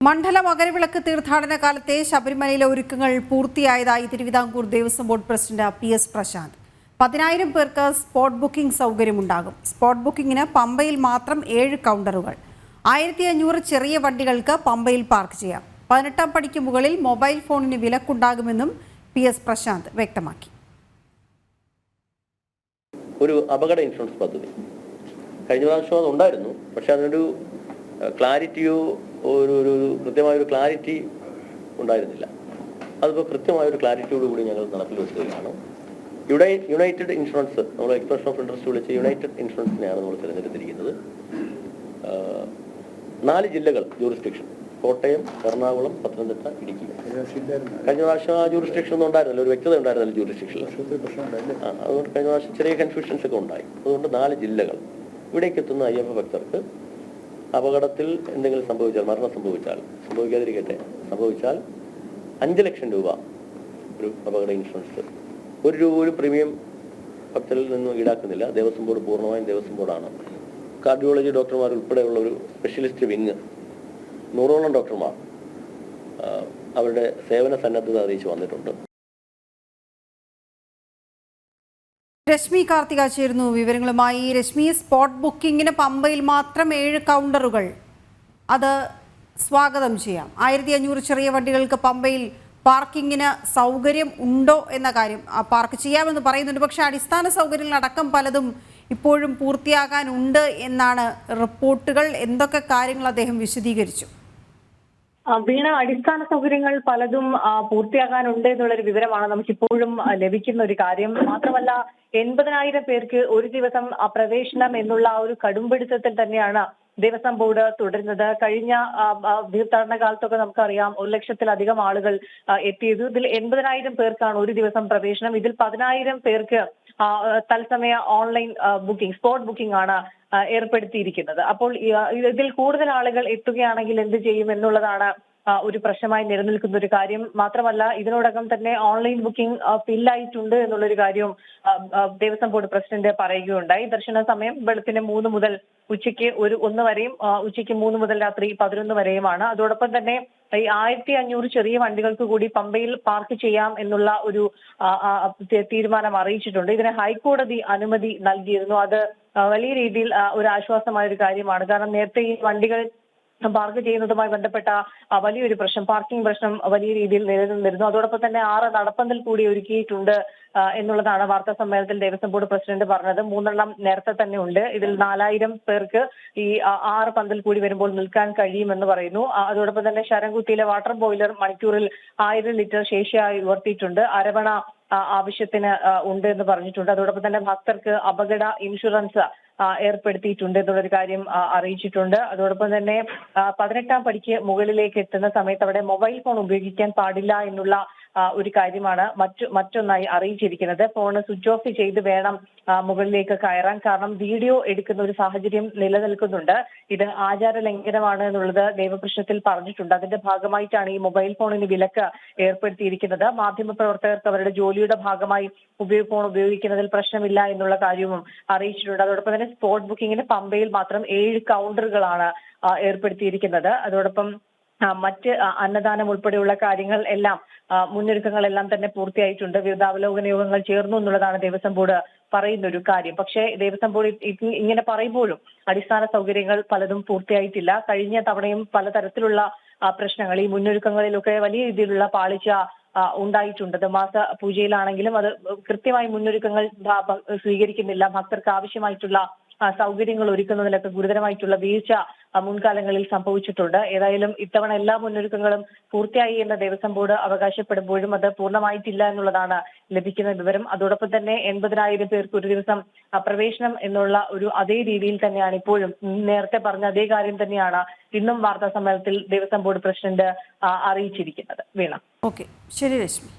മണ്ഡല മകരവിളക്ക് തീർത്ഥാടന കാലത്തെ ശബരിമലയിലെ ഒരുക്കങ്ങൾ പൂർത്തിയായതായി Thiruvithamkoor Devaswom board president PS Prashanth. 10,000 പേർക്ക് സ്പോട്ട് ബുക്കിംഗ് സൗകര്യമുണ്ടാകും. സ്പോട്ട് ബുക്കിംഗിന് പമ്പയിൽ മാത്രം 7 കൗണ്ടറുകൾ. 1500 ചെറിയ വണ്ടികൾക്ക് പമ്പയിൽ പാർക്ക് ചെയ്യാം. 18ാം പടിക്ക് മുകളിൽ മൊബൈൽ ഫോണിന് വിലക്കുണ്ടാകുമെന്നും PS പ്രശാന്ത് വ്യക്തമാക്കി. ഒരു അപകട ഇൻഷുറൻസ് പദ്ധതി കഴിഞ്ഞ പ്രാവശ്യം അതുണ്ടായിരുന്നു. പക്ഷെ അതിനൊരു ക്ലാരിറ്റിയോ ഒരു കൃത്യമായൊരു ക്ലാരിറ്റി ഉണ്ടായിരുന്നില്ല. അതിപ്പോൾ കൃത്യമായൊരു ക്ലാരിറ്റിയോടുകൂടി ഞങ്ങൾ നടപ്പിൽ വെക്കുകയാണ്. യുണൈറ്റഡ് ഇൻഷുറൻസ്, നമ്മൾ എക്സ്പ്രഷൻ ഓഫ് ഇൻട്രസ്റ്റ് വിളിച്ച് യുണൈറ്റഡ് ഇൻഷുറൻസിനെയാണ് നമ്മൾ തിരഞ്ഞെടുത്തിരിക്കുന്നത്. 4 ജില്ലകൾ ജൂറിസ്ഡിക്ഷൻ: കോട്ടയം, എറണാകുളം, പത്തനംതിട്ട, ഇടുക്കി. കഴിഞ്ഞ പ്രാവശ്യം ആ ജൂറിസ്ഡിക്ഷൻ ഒന്നും ഉണ്ടായിരുന്നില്ല, ഒരു വ്യക്തത ഉണ്ടായിരുന്നില്ല ജൂറിസ്ഡിക്ഷനിൽ. അതുകൊണ്ട് കഴിഞ്ഞ പ്രാവശ്യം ചെറിയ കൺഫ്യൂഷൻസ് ഒക്കെ ഉണ്ടായി. അതുകൊണ്ട് 4 ജില്ലകൾ. ഇവിടേക്ക് എത്തുന്ന അയ്യപ്പ ഭക്തർക്ക് അപകടത്തിൽ എന്തെങ്കിലും സംഭവിച്ചാൽ, മരണം സംഭവിക്കാതിരിക്കട്ടെ, സംഭവിച്ചാൽ 5 ലക്ഷം രൂപ ഒരു അപകട ഇൻഷുറൻസ്. 1 രൂപ ഒരു പ്രീമിയം ഭക്തരിൽ നിന്നും ഈടാക്കുന്നില്ല. ദേവസ്വം ബോർഡ് പൂർണ്ണമായും ദേവസ്വം ബോർഡാണ്. കാർഡിയോളജി ഡോക്ടർമാർ ഉൾപ്പെടെയുള്ള ഒരു സ്പെഷ്യലിസ്റ്റ് വിങ്, 100ഓളം ഡോക്ടർമാർ അവരുടെ സേവന സന്നദ്ധത അറിയിച്ച് വന്നിട്ടുണ്ട്. രശ്മി കാർത്തിക ചേരുന്നു വിവരങ്ങളുമായി. രശ്മി, സ്പോട്ട് ബുക്കിങ്ങിന് പമ്പയിൽ മാത്രം 7 കൗണ്ടറുകൾ, അത് സ്വാഗതം ചെയ്യാം. 1500 ചെറിയ വണ്ടികൾക്ക് പമ്പയിൽ പാർക്കിങ്ങിന് സൗകര്യം ഉണ്ടോ എന്ന കാര്യം പാർക്ക് ചെയ്യാമെന്ന് പറയുന്നുണ്ട്. പക്ഷേ അടിസ്ഥാന സൗകര്യങ്ങളടക്കം പലതും ഇപ്പോഴും പൂർത്തിയാകാനുണ്ട് എന്നാണ് റിപ്പോർട്ടുകൾ. എന്തൊക്കെ കാര്യങ്ങൾ അദ്ദേഹം വിശദീകരിച്ചു? വീണ, അടിസ്ഥാന സൗകര്യങ്ങൾ പലതും പൂർത്തിയാകാനുണ്ട് എന്നുള്ളൊരു വിവരമാണ് നമുക്കിപ്പോഴും ലഭിക്കുന്ന ഒരു കാര്യം. മാത്രമല്ല, 80,000 പേർക്ക് ഒരു ദിവസം പ്രവേശനം എന്നുള്ള ഒരു കടുംപിടുത്തത്തിൽ തന്നെയാണ് ദേവസ്വം ബോർഡ് തുടരുന്നത്. കഴിഞ്ഞ തീർത്ഥാടന കാലത്തൊക്കെ നമുക്കറിയാം 1 ലക്ഷത്തിലധികം ആളുകൾ എത്തിയത്. ഇതിൽ 80,000 പേർക്കാണ് ഒരു ദിവസം പ്രവേശനം. ഇതിൽ 10,000 പേർക്ക് തത്സമയ ഓൺലൈൻ ബുക്കിംഗ്, സ്പോട്ട് ബുക്കിംഗ് ആണ് ഏർപ്പെടുത്തിയിരിക്കുന്നത്. അപ്പോൾ ഇതിൽ കൂടുതൽ ആളുകൾ എത്തുകയാണെങ്കിൽ എന്ത് ചെയ്യും എന്നുള്ളതാണ് ഒരു പ്രശ്നമായി നിലനിൽക്കുന്ന ഒരു കാര്യം. മാത്രമല്ല, ഇതിനോടകം തന്നെ ഓൺലൈൻ ബുക്കിംഗ് ഫില്ലായിട്ടുണ്ട് എന്നുള്ളൊരു കാര്യവും ദേവസ്വം ബോർഡ് പ്രസിഡന്റ് പറയുകയുണ്ടായി. ദർശന സമയം വെളുപ്പിന് 3 മുതൽ ഉച്ചയ്ക്ക് 1 വരെയും ഉച്ചയ്ക്ക് 3 മുതൽ രാത്രി 11 വരെയുമാണ്. അതോടൊപ്പം തന്നെ ഈ 1500 ചെറിയ വണ്ടികൾക്ക് കൂടി പമ്പയിൽ പാർക്ക് ചെയ്യാം എന്നുള്ള ഒരു തീരുമാനം അറിയിച്ചിട്ടുണ്ട്. ഇതിന് ഹൈക്കോടതി അനുമതി നൽകിയിരുന്നു. അത് വലിയ രീതിയിൽ ഒരു ആശ്വാസമായ ഒരു കാര്യമാണ്. കാരണം നേരത്തെ ഈ വണ്ടികൾ പാർക്ക് ചെയ്യുന്നതുമായി ബന്ധപ്പെട്ട വലിയൊരു പ്രശ്നം, പാർക്കിംഗ് പ്രശ്നം വലിയ രീതിയിൽ നിലനിന്നിരുന്നു. അതോടൊപ്പം തന്നെ 6 നടപ്പന്തൽ കൂടി ഒരുക്കിയിട്ടുണ്ട് എന്നുള്ളതാണ് വാർത്താ സമ്മേളനത്തിൽ ദേവസ്വം ബോർഡ് പ്രസിഡന്റ് പറഞ്ഞത്. 3 നേരത്തെ തന്നെ ഉണ്ട്. ഇതിൽ 4,000 പേർക്ക് ഈ 6 പന്തൽ കൂടി വരുമ്പോൾ നിൽക്കാൻ കഴിയുമെന്ന് പറയുന്നു. അതോടൊപ്പം തന്നെ ശരംകുത്തിയിലെ വാട്ടർ ബോയിലർ മണിക്കൂറിൽ 1000 ലിറ്റർ ശേഷിയായി ഉയർത്തിയിട്ടുണ്ട്. അരവണ ആവശ്യത്തിന് ഉണ്ട് എന്ന് പറഞ്ഞിട്ടുണ്ട്. അതോടൊപ്പം തന്നെ ഭക്തർക്ക് അപകട ഇൻഷുറൻസ് ഏർപ്പെടുത്തിയിട്ടുണ്ട് എന്നുള്ളൊരു കാര്യം അറിയിച്ചിട്ടുണ്ട്. അതോടൊപ്പം തന്നെ 18ാം പടിക്ക് മുകളിലേക്ക് എത്തുന്ന സമയത്ത് അവിടെ മൊബൈൽ ഫോൺ ഉപയോഗിക്കാൻ പാടില്ല എന്നുള്ള ഒരു കാര്യമാണ് മറ്റൊന്നായി അറിയിച്ചിരിക്കുന്നത്. ഫോൺ സ്വിച്ച് ഓഫ് ചെയ്ത് വേണം മുകളിലേക്ക് കയറാൻ. കാരണം വീഡിയോ എടുക്കുന്ന ഒരു സാഹചര്യം നിലനിൽക്കുന്നുണ്ട്. ഇത് ആചാര ലംഘനമാണ് എന്നുള്ളത് ദേവപ്രശ്നത്തിൽ പറഞ്ഞിട്ടുണ്ട്. അതിന്റെ ഭാഗമായിട്ടാണ് ഈ മൊബൈൽ ഫോണിന് വിലക്ക് ഏർപ്പെടുത്തിയിരിക്കുന്നത്. മാധ്യമപ്രവർത്തകർക്ക് അവരുടെ ജോലിയുടെ ഭാഗമായി ഫോൺ ഉപയോഗിക്കുന്നതിൽ പ്രശ്നമില്ല എന്നുള്ള കാര്യവും അറിയിച്ചിട്ടുണ്ട്. അതോടൊപ്പം തന്നെ സ്പോട്ട് ബുക്കിങ്ങിന് പമ്പയിൽ മാത്രം 7 കൗണ്ടറുകളാണ് ഏർപ്പെടുത്തിയിരിക്കുന്നത്. അതോടൊപ്പം മറ്റ് അന്നദാനം ഉൾപ്പെടെയുള്ള കാര്യങ്ങൾ എല്ലാം മുന്നൊരുക്കങ്ങളെല്ലാം തന്നെ പൂർത്തിയായിട്ടുണ്ട്. വിരുദ്ധാവലോകന യോഗങ്ങൾ ചേർന്നു എന്നുള്ളതാണ് ദേവസ്വം ബോർഡ് പറയുന്ന ഒരു കാര്യം. പക്ഷേ ദേവസ്വം ബോർഡ് ഇങ്ങനെ പറയുമ്പോഴും അടിസ്ഥാന സൗകര്യങ്ങൾ പലതും പൂർത്തിയായിട്ടില്ല. കഴിഞ്ഞ തവണയും പലതരത്തിലുള്ള പ്രശ്നങ്ങൾ ഈ മുന്നൊരുക്കങ്ങളിലൊക്കെ വലിയ രീതിയിലുള്ള പാളിച്ച ഉണ്ടായിട്ടുണ്ട്. മാസ പൂജയിലാണെങ്കിലും അത് കൃത്യമായി മുന്നൊരുക്കങ്ങൾ സ്വീകരിക്കുന്നില്ല. ഭക്തർക്ക് ആവശ്യമായിട്ടുള്ള സൗകര്യങ്ങൾ ഒരുക്കുന്നതിലൊക്കെ ഗുരുതരമായിട്ടുള്ള വീഴ്ച മുൻകാലങ്ങളിൽ സംഭവിച്ചിട്ടുണ്ട്. ഏതായാലും ഇത്തവണ എല്ലാ മുന്നൊരുക്കങ്ങളും പൂർത്തിയായി എന്ന ദേവസ്വം ബോർഡ് അവകാശപ്പെടുമ്പോഴും അത് പൂർണ്ണമായിട്ടില്ല എന്നുള്ളതാണ് ലഭിക്കുന്ന വിവരം. അതോടൊപ്പം തന്നെ 80,000 പേർക്ക് ഒരു ദിവസം പ്രവേശനം എന്നുള്ള ഒരു അതേ രീതിയിൽ തന്നെയാണ് ഇപ്പോഴും നേരത്തെ പറഞ്ഞ അതേ കാര്യം തന്നെയാണ് ഇന്നും വാർത്താ സമ്മേളനത്തിൽ ദേവസ്വം ബോർഡ് പ്രസിഡന്റ് അറിയിച്ചിരിക്കുന്നത്. വീണ. ഓക്കെ, ശരി രശ്മി.